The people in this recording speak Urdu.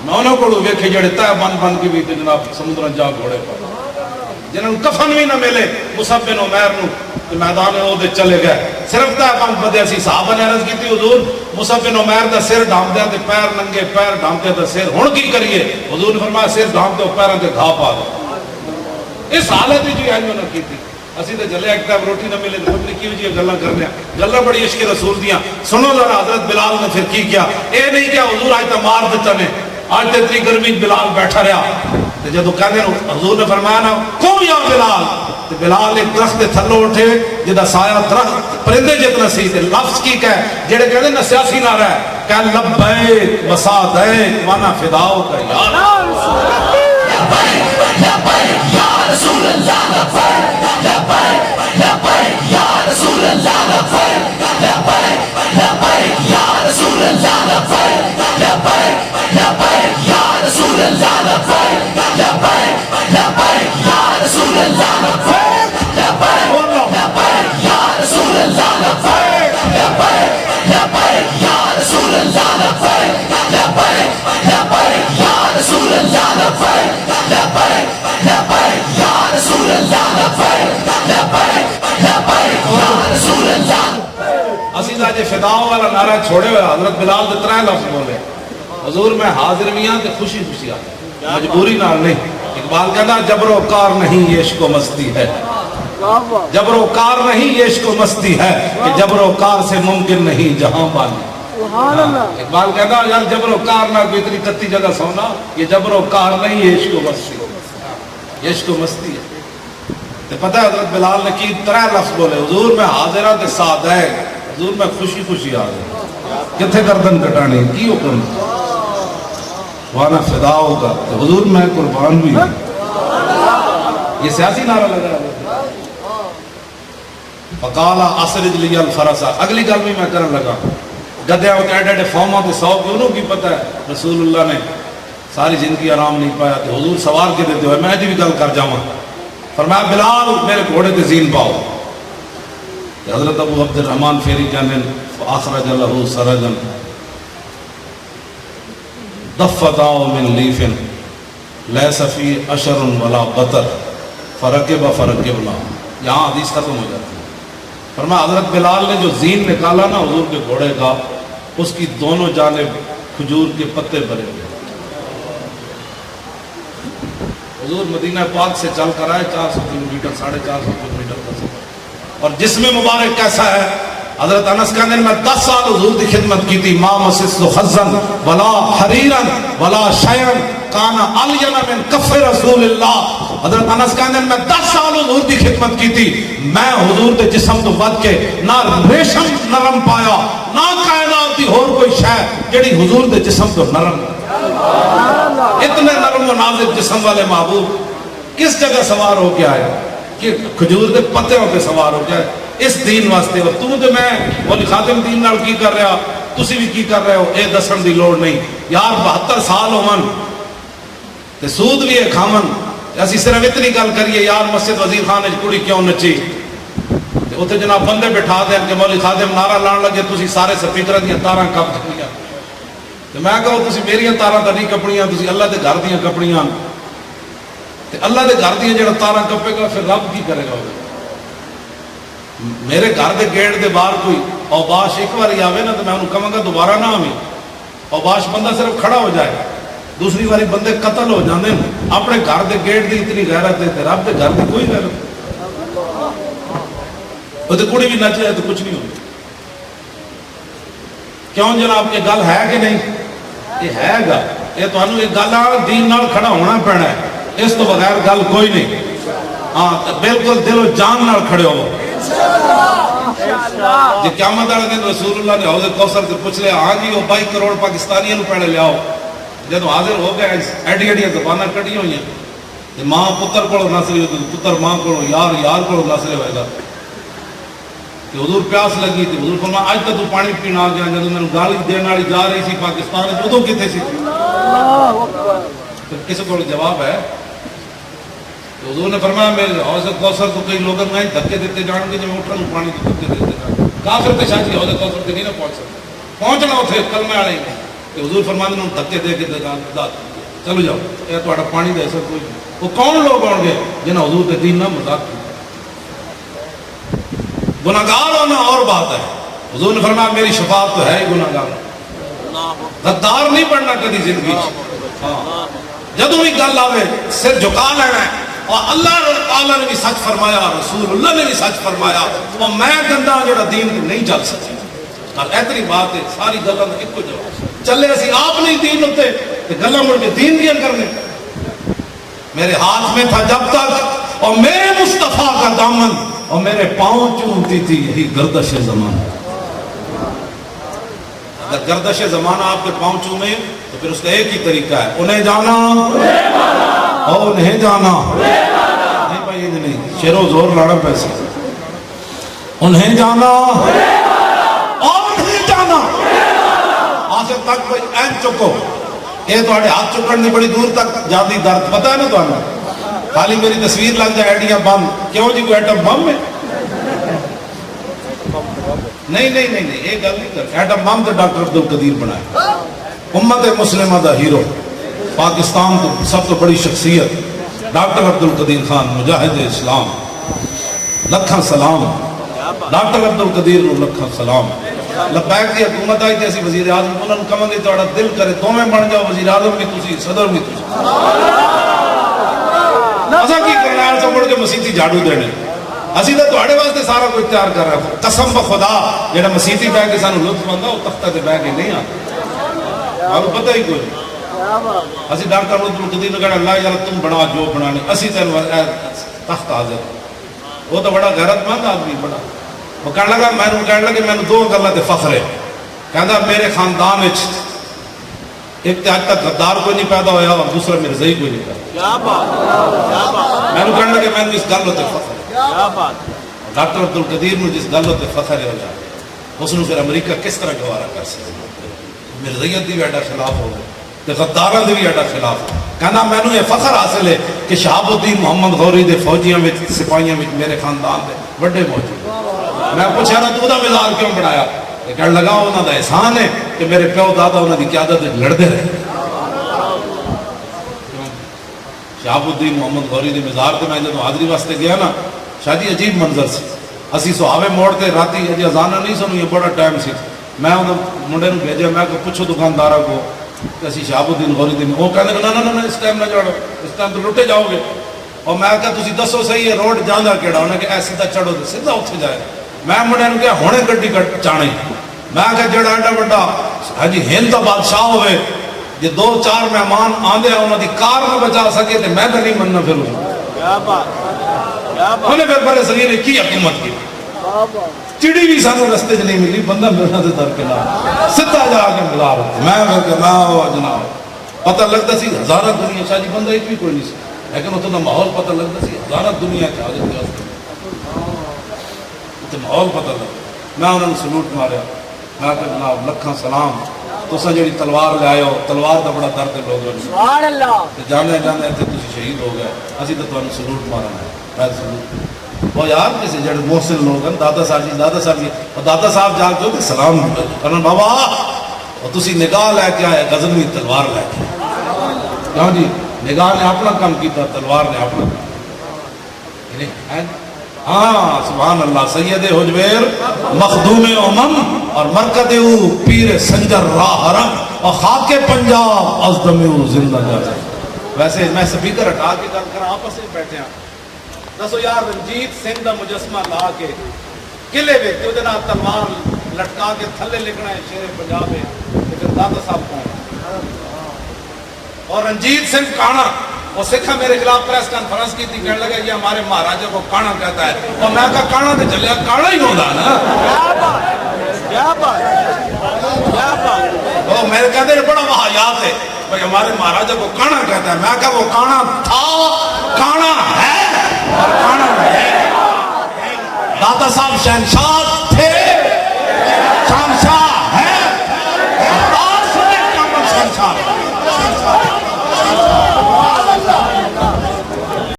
میں انہوں کو ویکھے جڑے تہ بن کے بھی جناب سمندر جا گھوڑے پر جنہوں کفن بھی نہ ملے مصعب بن عمیر نو میدان عہد چلے گئے صرف تہ بن بدے سی صحابہ نے عرض کی حضور مصعب بن عمیر دا سر ڈھانپ دیا تے پیر ننگے پیر ڈھانپ دیا تے سر ہن کی کریے حضور نے فرمایا سر ڈھانپ دو پیراں تے گھا پا دو اس حالت وچ جو انہوں نے کیتی اسی تے جلے ایک ٹائم روٹی نہ ملے تو پتہ کیوں جی گلاں کرنے گلاں بڑی عشق رسول دیاں سنو ذرا حضرت بلال نے پھر کی کیا اے نہیں کہ حضور آج تے مار دتا نے آج تے اتنی گرمی بلال بیٹھا رہا تے جدوں کہندے حضور نے فرمایا نا قوم یا بلال تے بلال ایک درخت دے تھلوں اٹھے جدا سایہ درخت پرندے جتنا سی تے لفظ کی کہے جڑے کہندے نا سیاسی نہ رہے کہ لبیک وصادیک وانا فداؤک یا لبیک لبیک یا رسول اللہ لبیک لبیک لبیک یا رسول اللہ لبیک لبیک لبیک یا رسول اللہ لبیک لبیک لبیک یا رسول اللہ لبیک لبیک لبیک یا رسول اللہ لبیک لبیک یا رسول اللہ لبیک لبیک لبیک یا رسول اللہ لبیک لبیک لبیک یا رسول اللہ لبیک لبیک لبیک یا رسول اللہ لبیک لبیک لبیک یا رسول اللہ اسی دا جے فداؤ والا نعرہ چھوڑے ہوئے حضرت بلال دے ترے لفظ بولے حضور میں حاضر میاں تے خوشی خوشی آتا مجبوری نال نہیں اقبال کہنا جبر و کار نہیں یہ عشق و مستی ہے جبر و کار نہیں یہ عشق و مستی ہے کہ جبر و کار سے ممکن نہیں جہاں پانی اقبال کہنا یار جبر و کار نہ کوئی اتنی کتی جگہ سونا یہ جبر و کار نہیں یہ عشق و مستی یہ عشق و مستی ہے تے پتہ ہے حضرت بلال نے کی ترے لفظ بولے حضور میں حاضرہ تے صادق حضور میں خوشی خوشی آ گئی کتھے گردن کٹانی کی حکم وانا فداؤ کا حضور میں قربان بھی یہ سیاسی نعرہ لگا رہا فقالا اسرج لی الفرسا اگلی گل بھی میں کرن لگا گدھے ہوتے ایڈے ایڈے فارموں کے 100 کیوں کی پتہ ہے رسول اللہ نے ساری زندگی آرام نہیں پایا تو حضور سوار کے دیتے ہوئے میں جی بھی گل کر جاؤں فرمایا بلال میرے گھوڑے تے زین پاؤ حضرت ابو عبد الرحمن فیری کہنے فاخرج له سرجا دفتاؤ من لیف لیس فی اشر ولا بطر فرقب فرقبنا یہاں حدیث ختم ہو جاتی ہے فرمایا حضرت بلال نے جو زین نکالا نا حضور کے گھوڑے کا اس کی دونوں جانب کھجور کے پتے بھرے ہوئے حضور مدینہ پاک سے چل کر آئے 400 کلومیٹر 450 کلومیٹر کا سفر اور جسم مبارک کیسا ہے حضرت انس کہنے میں 10 سال حضور کی خدمت کی تھی ما مسست خزن ولا حریرا ولا شیئن کانا علینا من کف رسول اللہ حضرت انس کہنے میں 10 سال حضور کی خدمت کی تھی میں حضور کے جسم تو ود کے نہ ریشم نرم پایا نہ کائنات کی اور کوئی شے جڑی حضور کے جسم تو نرم اتنے نرم و نازک جسم والے محبوب کس جگہ سوار ہو کے آئے کہ کھجور کے پتے ہو کے سوار ہو جائے اس دین واسطے اور تو تے میں مولی خاتم دین نال کی کر رہا تسی بھی کی کر رہے ہو اے دسن دی لوڑ نہیں یار 72 سال ہون تے سود بھی ہے کھامن اسی صرف اتنی گل کریے یار مسجد وزیر خان وچ کڑی کیوں نچی تے اوتھے جناب بندے بٹھا دین کہ مولی خاتم نعرہ لان لگے تسی سارے سپیکراں دی تاراں کپ دتیاں تے میں کہو تسی میری تاراں تے نہیں کپڑیاں تسی اللہ دے گھر دیاں کپڑیاں تے اللہ دے گھر دیاں جڑا تاراں کپے گا پھر رب کی کرے گا میرے گھر دے گیٹ دے باہر کوئی اوباش ایک باری آوے نا تو میں انہوں کہوں گا دوبارہ نہ آویں اوباش بندہ صرف کھڑا ہو جائے دوسری باری بندے قتل ہو جاندے اپنے گھر دے گیٹ دی اتنی غیرت ہے رب دے گھر دی کوئی غیرت وہ تو کڑی بھی نچ جائے تو کچھ نہیں ہوگی کیوں جناب یہ گل ہے کہ نہیں یہ ہے گا یہ تو انہوں یہ گل دین نال کھڑا ہونا پینا ہے اس تو بغیر گل کوئی نہیں ہاں بالکل دل و جان نال کھڑے ہو جی قیامت والے دن رسول اللہ نے حوض کوثر سے پوچھ لیا ہاں جی وہ 22 کروڑ پاکستانیوں پہلے لے آؤ جب حاضر ہو گئے ایڈی ایڈیاں زبانیں کٹی ہوئی ہیں ماں پتر کو نسلی ہوتی پتر ماں کو یار یار کو نسلے ہوئے گا کہ حضور پیاس لگی تھی حضور فرمایا آج تک تو پانی پینا آ گیا جب میں گالی دینے والی جا رہی تھی پاکستان ادو کتنے سی پھر کسی کو جواب ہے حضور نے فرمایا میرے حوض کوثر تو کئی لوگ میں دھکے دیتے جان گے جب اٹھن پانی کے دھکے دیتے جان کافر تے شاہ جی حوض کوثر تے نہیں نہ پہنچ سکتے پہنچنا اتنے کلمے والے کہ حضور فرماتے ہیں دھکے دے کے چلو جاؤ یہ تھوڑا پانی دے سر کوئی نہیں. وہ کون لوگ ہوں گے جنہیں حضور کے دین نہ مذاق کیا. گناہگار ہونا اور بات ہے. حضور نے فرمایا میری شفاعت تو ہے ہی گناہگار. غدار نہیں پڑنا کدی زندگی. ہاں جدوں بھی گل آوے سر جھکا لینا ہے. اور اللہ تعالیٰ نے بھی سچ فرمایا, رسول اللہ نے بھی سچ فرمایا, اور میں گندا جڑا دین کو نہیں چل سکتی. اور اتنی بات ہے ساری گلاں دا ایک جواب چلے اسی آپ نہیں دین ہوتے تو گلاں مڑ کے دین دیا کرنے. میرے ہاتھ میں تھا جب تک اور میرے مصطفیٰ کا دامن اور میرے پاؤں چومتی تھی یہی گردش زمانہ. اگر گردش زمانہ آپ کے پاؤں چومے تو پھر اس کا ایک ہی طریقہ ہے, انہیں جانا اور انہیں جانا. نہیں بھائی یہ نہیں شیر و زور لاڑا پیسے. انہیں جانا اور انہیں جانا. آخر تک بھائی این چکو یہ تھوڑے ہاتھ چکن دی بڑی دور تک جاتی درد پتہ ہے نا تو خالی میری تصویر لگ جائے ایڈیاں بم. کیوں جی کوئی ایٹم بم ہے؟ نہیں نہیں نہیں نہیں یہ گل نہیں کر. ایٹم بم تو ڈاکٹر عبدالقدیر بنایا, امت مسلمہ دا ہیرو, پاکستان تو سب تو بڑی شخصیت ڈاکٹر عبدالقدیر خان مجاہد اسلام. لکھاں سلام ڈاکٹر عبدالقدیر نو, لکھاں سلام. لبیک کی حکومت آئی تھی اسی وزیر اعظم انہوں نے کہاں گے تھوڑا دل کرے تو میں بن جاؤ وزیر اعظم بھی تسی صدر بھی تسی. اسا کی کرنا ہے سب مڑ کے مسیتی جھاڑو دینے. اسی تو تھوڑے واسطے سارا کچھ تیار کر رہا ہے. قسم بخدا جڑا مسیتی بہ کے سانو لطف آندا وہ تختہ تے بہ کے نہیں آتا. آپ کو پتہ ہی کوئی اسی ڈاکٹر عبدالقدیر نے کہا اللہ یار تم بنا جو بنانے اسی تے تخت حاضر. وہ تو بڑا غیرت مند آدمی بڑا. وہ کہنے لگا میں نے دو گلاں تے فخر ہے. کہندا میرے خاندان وچ ایک تے اج تک غدار کوئی نہیں پیدا ہویا اور دوسرا مرزائی کوئی نہیں پیدا. کیا بات. میں نے کہنے لگا میں اس گل تے فخر. کیا بات. ڈاکٹر عبدالقدیر نے جس گل تے فخر ہے ہو جائے اس نے پھر امریکہ کس طرح گوارا کر سکے. مرزائیت دی بھی ایڈا خلاف ہو گئے تے غداراں دی بھی ایڈا خلاف. کہنا میں نے یہ فخر حاصل ہے کہ شہاب الدین محمد غوری دے فوجیاں وچ سپاہیاں وچ میرے خاندان دے بڑے موجود. میں پوچھا نا تو دا مزار کیوں بنایا؟ کہنے لگا انہوں دا احسان ہے کہ میرے پیو دادا انہوں دی قیادت لڑتے رہے. شہاب الدین محمد غوری دے مزار تے میں جدوں حاضری واسطے گیا نا شاہ جی عجیب منظر سی. اسی سہاوے موڑ تے راتی اجے اذان نہیں سنو یہ بڑا ٹائم سی. میں انہوں منڈے نو بھیجا میں کہ پوچھو دکاندارہ کو کہ اسی شہاب الدین غوری دے. وہ کہنے لگا نا اس ٹائم نہ جاڑو, اس ٹائم تو لٹے جاؤ گے. اور میں کہا تسی دسو صحیح ہے روڈ جانا کیڑا؟ انہیں کہ ایسے سیدھا چڑھو سیدھا اتنے جائے. میں منڈے نو کہا ہونے گڈی چانے. میں کہا جڑا ایڈا بڑا ہاں جی ہند دا بادشاہ ہوئے جی دو چار مہمان آندے ہیں انہوں دی کار نہ بچا سکے تو میں تو نہیں مننا. پھر انہیں پھر بڑے صغیر نے کی حکومت کی. چڑی بھی سانو رستے چ نہیں ملی, بندہ ملنا تو در کے لا سیدھا جا کے ملا رہا. میں جناب پتہ لگتا سی ہزارہ دنیا شاہ جی بندہ ایک بھی کوئی نہیں سی لیکن اتنا دا ماحول پتہ لگتا سی ہزارہ دنیا کے حاضر اتنا ماحول پتہ لگتا. میں انہوں نے سلوٹ ماریا. میں کہ جناب لکھاں سلام تساں جڑی تلوار لے آئے ہو تلوار دا بڑا درد ہے لوگوں نے. سبحان اللہ. جانے جانے تے تسی شہید ہو گئے اسی تو تانوں سلوٹ مارنا ہے. میں سلوٹ وہ یار کسی جڑے محسن لوگ ہیں دادا صاحب جی اور دادا صاحب جا کے سلام کرنا بابا اور تسی نگاہ لے کے آئے غزنوی تلوار لے کے. کیوں جی نگاہ نے اپنا کام کیتا تلوار نے اپنا کام. ہاں سبحان اللہ. سید حجویر مخدوم امم اور مرکد او پیر سنجر راہ حرم اور خاک پنجاب ازدم او زندہ جا. ویسے میں سپیکر ہٹا کے گل کر آپس میں بیٹھے ہیں. دسو یار رنجیت سنگھ دا مجسمہ لا کے قلعے وچ تے نال تلوار لٹکا کے تھلے لکھنا ہے شیر پنجاب ہے تے پھر دادا صاحب کون؟ اور رنجیت سنگھ کانا اور سکھا میرے خلاف پریس کانفرنس کی تھی. کہنے لگا یہ ہمارے مہاراجا کو کانا کہتا ہے. اور میں کہا کانا تو چلیا کانا ہی ہوگا نا. کیا بات کیا بات. وہ میرے کہتے ہیں بڑا واہیات ہے بھائی ہمارے مہاراجا کو کانا کہتا ہے. میں کہا وہ کانا تھا کانا ہے اور کانا ہے. دادا صاحب شہنشاہ